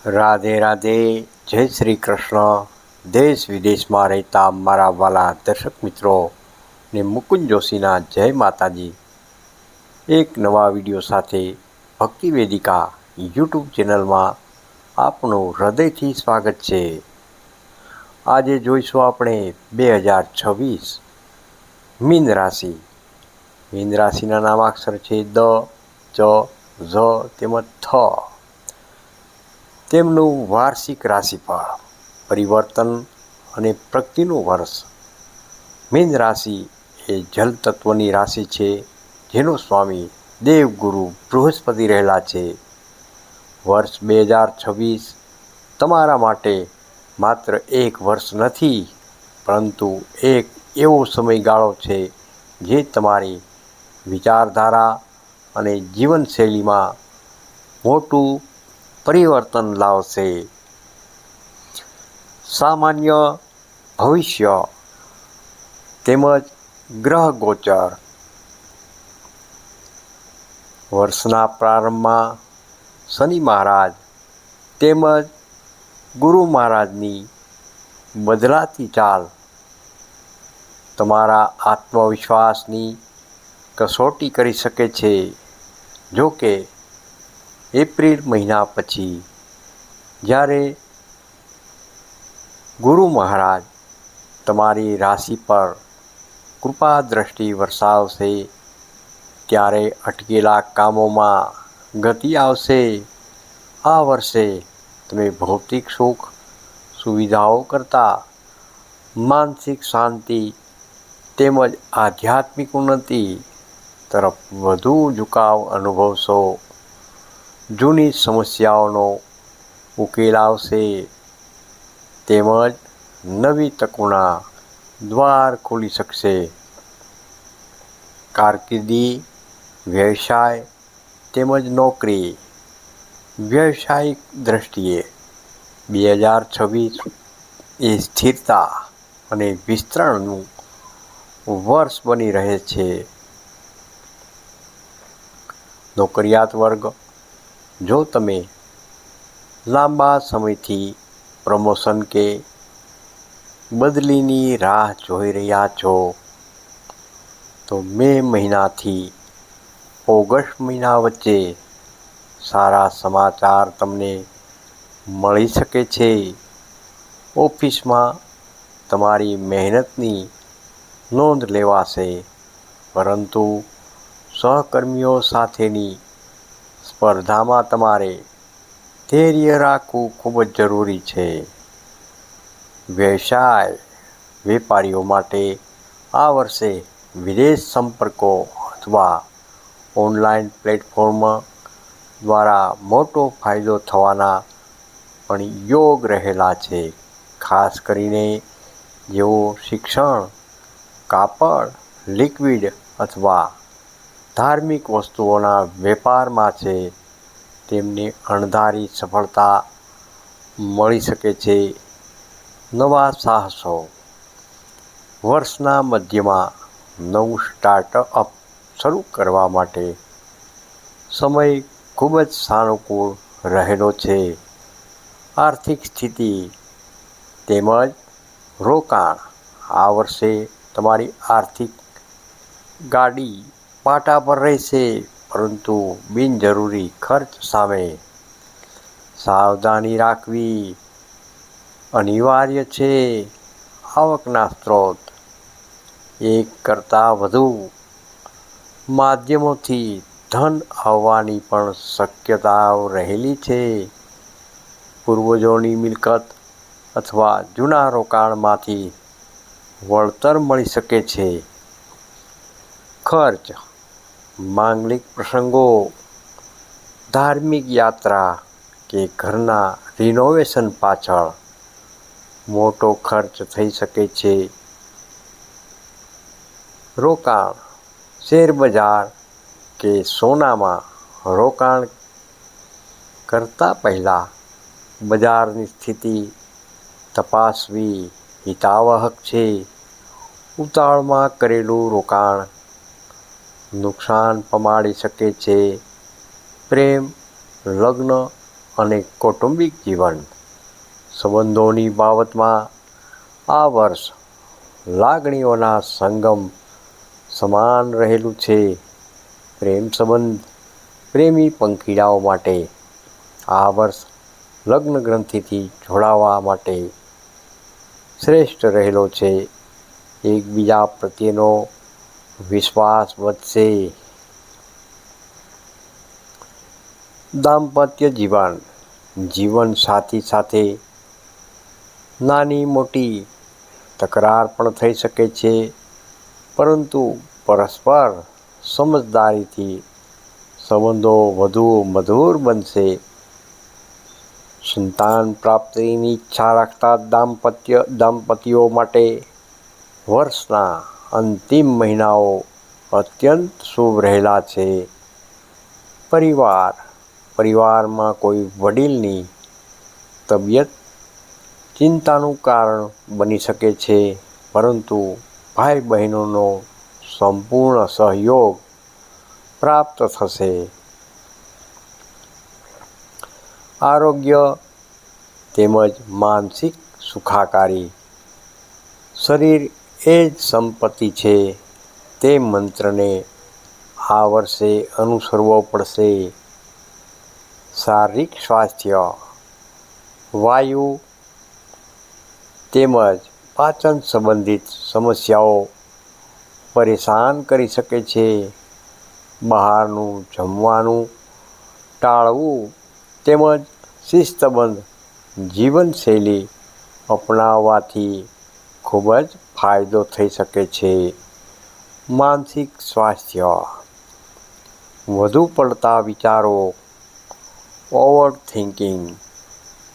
રાધે રાધે. જય શ્રી કૃષ્ણ. દેશ વિદેશમાં રહેતા મારા વાલા દર્શક મિત્રો ને મુકુંદ જોશીના જય માતાજી. એક નવા વિડીયો સાથે ભક્તિ વેદિકા યુટ્યુબ ચેનલમાં આપનું હૃદયથી સ્વાગત છે. આજે જોઈશું આપણે 2026 મીન રાશિ. મીન રાશિના નામાક્ષર છે દ, ચ, ઝ તેમજ થ. તેમનું વાર્ષિક રાશિફળ, પરિવર્તન અને પ્રગતિનું વર્ષ. મીન રાશિ એ જલ તત્વની રાશિ છે, જેનો સ્વામી દેવગુરુ બૃહસ્પતિ રહેલા છે. વર્ષ 2026 તમારા માટે માત્ર એક વર્ષ નથી, પરંતુ એક એવો સમયગાળો છે જે તમારી વિચારધારા અને જીવનશૈલીમાં મોટું પરિવર્તન લાવશે. સામાન્ય ભવિષ્ય તેમજ ગ્રહ ગોચર. વર્ષના પ્રારંભમાં શનિ મહારાજ તેમજ ગુરુ મહારાજની બદલાતી ચાલ તમારા આત્મવિશ્વાસની કસોટી કરી શકે છે. જો કે એપ્રિલ મહિના પછી જ્યારે ગુરુ મહારાજ તમારી રાશિ પર કૃપા દ્રષ્ટિ વરસાવશે, ત્યારે અટકેલા કામોમાં ગતિ આવશે. આ વર્ષે તમે ભૌતિક સુખ સુવિધાઓ કરતાં માનસિક શાંતિ તેમજ આધ્યાત્મિક ઉન્નતિ તરફ વધુ ઝુકાવ અનુભવશો. જૂની સમસ્યાઓનો ઉકેલ આવશે તેમજ નવી તકોના દ્વાર ખુલી શકશે. કારકિર્દી, વ્યવસાય તેમજ નોકરી. વ્યવસાયિક દ્રષ્ટિએ 2026 એ સ્થિરતા અને વિસ્તરણનું વર્ષ બની રહે છે. નોકરિયાત વર્ગ, જો તમે લાંબા સમયથી પ્રમોશન કે બદલીની રાહ જોઈ રહ્યા છો, તો મે મહિનાથી ઓગસ્ટ મહિના વચ્ચે સારા સમાચાર તમને મળી શકે છે. ઓફિસમાં તમારી મહેનતની નોંધ લેવાશે, પરંતુ સહકર્મીઓ સાથેની સ્પર્ધામાં તમારે ધૈર્ય રાખવું ખૂબ જ જરૂરી છે. વ્યવસાય વેપારીઓ માટે આ વર્ષે વિદેશ સંપર્કો અથવા ઓનલાઈન પ્લેટફોર્મ દ્વારા મોટો ફાયદો થવાના પણ યોગ રહેલા છે. ખાસ કરીને જેઓ શિક્ષણ, કાપડ, લિક્વિડ અથવા ધાર્મિક વસ્તુઓના વેપારમાં છે, તેમને અણધારી સફળતા મળી શકે છે. નવા સાહસો. વર્ષના મધ્યમાં નવું સ્ટાર્ટઅપ શરૂ કરવા માટે સમય ખૂબ જ સાનુકૂળ રહેલો છે. આર્થિક સ્થિતિ તેમજ રોકાણ. આ વર્ષે તમારી આર્થિક ગાડી પાટા પર રહેશે, પરંતુ બિનજરૂરી ખર્ચ સામે સાવધાની રાખવી અનિવાર્ય છે. આવકના સ્ત્રોત. એક કરતાં વધુ માધ્યમોથી ધન આવવાની પણ શક્યતાઓ રહેલી છે. પૂર્વજોની મિલકત અથવા જૂના રોકાણમાંથી વળતર મળી શકે છે. ખર્ચ. માંગલિક પ્રસંગો, ધાર્મિક યાત્રા કે ઘરના રિનોવેશન પાછળ મોટો ખર્ચ થઈ શકે છે. રોકાણ. શેરબજાર કે સોનામાં રોકાણ કરતા પહેલાં બજારની સ્થિતિ તપાસવી હિતાવહક છે. ઉતાવળમાં કરેલું રોકાણ નુકસાન પમાડી શકે છે. પ્રેમ, લગ્ન અને કૌટુંબિક જીવન. સંબંધોની બાબતમાં આ વર્ષ લાગણીઓના સંગમ સમાન રહેલું છે. પ્રેમ સંબંધ પ્રેમી પંખીડાઓ માટે આ વર્ષ લગ્ન ગ્રંથિથી જોડાવા માટે શ્રેષ્ઠ રહેલો છે. એકબીજા પ્રત્યેનો વિશ્વાસ વધશે. દાંપત્ય જીવન સાથી સાથે નાની મોટી તકરાર પણ થઈ શકે છે, પરંતુ પરસ્પર સમજદારીથી સંબંધો વધુ મધુર બનશે. સંતાન પ્રાપ્તિની ઈચ્છા રાખતા દંપતીઓ માટે વર્ષના અંતિમ મહિનાઓ અત્યંત શુભ રહેલા છે. પરિવારમાં કોઈ વડીલની તબિયત ચિંતાનું કારણ બની શકે છે, પરંતુ ભાઈ બહેનોનો સંપૂર્ણ સહયોગ પ્રાપ્ત થશે. આરોગ્ય તેમજ માનસિક સુખાકારી. શરીર એ જ સંપત્તિ છે, તે મંત્રને આ વર્ષે અનુસરવો પડશે. શારીરિક સ્વાસ્થ્ય. વાયુ તેમજ પાચન સંબંધિત સમસ્યાઓ પરેશાન કરી શકે છે. બહારનું જમવાનું ટાળવું તેમજ શિસ્તબદ્ધ જીવનશૈલી અપનાવવાથી ખૂબ જ ફાયદો થઈ શકે છે. માનસિક સ્વાસ્થ્ય. વધુ પડતા વિચારો ઓવર થિંકિંગ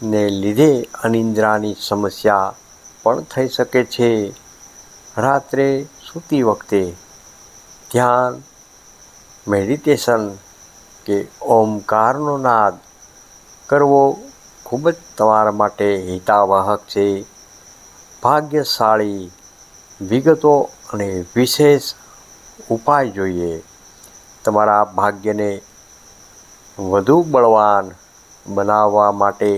ને લીધે અનિદ્રાની સમસ્યા પણ થઈ શકે છે. રાત્રે સૂતી વખતે ધ્યાન, મેડિટેશન કે ઓમકારનો નાદ કરવો ખૂબ જ તમારા માટે હિતાવહક છે. ભાગ્યશાળી વિગતો અને વિશેષ ઉપાય જોઈએ. તમારા ભાગ્યને વધુ બળવાન બનાવવા માટે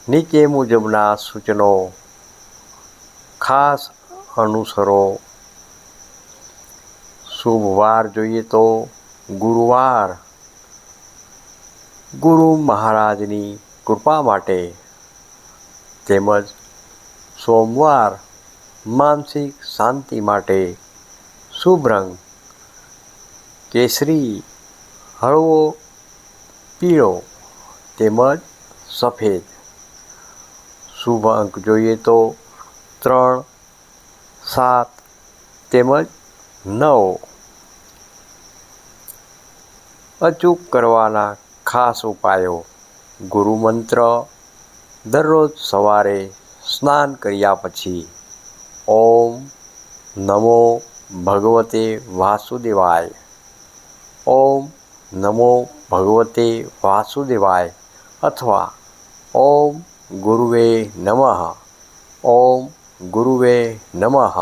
નીચે મુજબના સૂચનો ખાસ અનુસરો. શુભ વાર જોઈએ તો ગુરુવાર. ગુરુ મહારાજની કૃપા માટે તેમજ સોમવાર માનસિક શાંતિ માટે શુભ રંગ કેસરી, હળવો પીળો તેમજ સફેદ. શુભ અંક જોઈએ તો 3, 7 તેમજ 9. અચૂક કરવાના ખાસ ઉપાયો. ગુરુ મંત્ર દરરોજ સવારે સ્નાન કર્યા પછી ઓમ નમો ભગવતે વાસુદેવાય, ઓમ નમો ભગવતે વાસુદેવાય અથવા ઓમ ગુરુવે નમઃ, ઓમ ગુરુવે નમઃ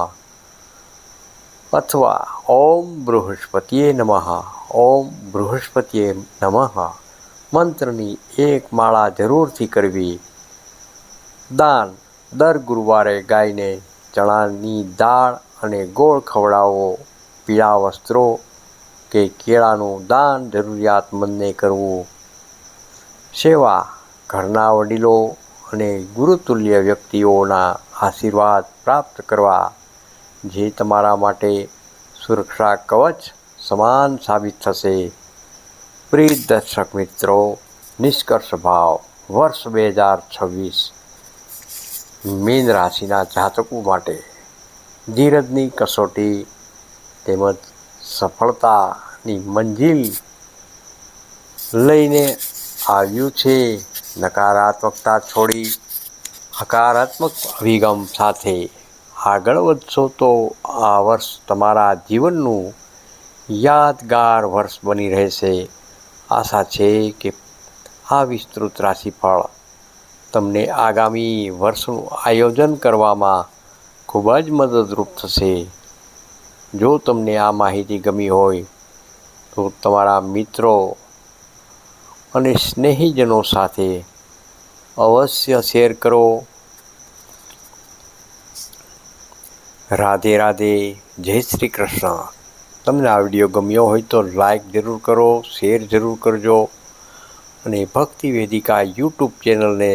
અથવા ઓમ બૃહસ્પતિએ નમઃ, ઓમ બૃહસ્પતિએ નમઃ મંત્રની એક માળા જરૂરથી કરવી. દાન. દર ગુરુવારે ગાયને ચણાની દાળ અને ગોળ ખવડાવવો. પીળા વસ્ત્રો કે કેળાનું દાન જરૂરિયાતમંદને કરવું. સેવા. ઘરના વડીલો અને ગુરુતુલ્ય વ્યક્તિઓના આશીર્વાદ પ્રાપ્ત કરવા, જે તમારા માટે સુરક્ષા કવચ સમાન સાબિત થશે. પ્રિય દર્શક મિત્રો, નિષ્કર્ષ ભાવ. વર્ષ 2026 મીન રાશિના જાતકો માટે ધીરજની કસોટી તેમજ સફળતાની મંજિલ લઈને આવ્યું છે. નકારાત્મકતા છોડી હકારાત્મક અભિગમ સાથે આગળ વધશો તો આ વર્ષ તમારા જીવનનું યાદગાર વર્ષ બની રહેશે. આશા છે કે આ વિસ્તૃત રાશિફળ તમને આગામી વર્ષનું આયોજન કરવામાં ખૂબ જ મદદરૂપ થશે. જો તમને આ માહિતી ગમી હોય તો તમારા મિત્રો અને સ્નેહીજનો સાથે અવશ્ય શેર કરો. રાધે રાધે. જય શ્રી કૃષ્ણ. તમને આ વિડીયો ગમ્યો હોય તો લાઈક જરૂર કરો, શેર જરૂર કરજો અને ભક્તિ વેદિકા યુટ્યુબ ચેનલને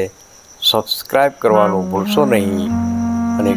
સબસ્ક્રાઈબ કરવાનું ભૂલશો નહીં અને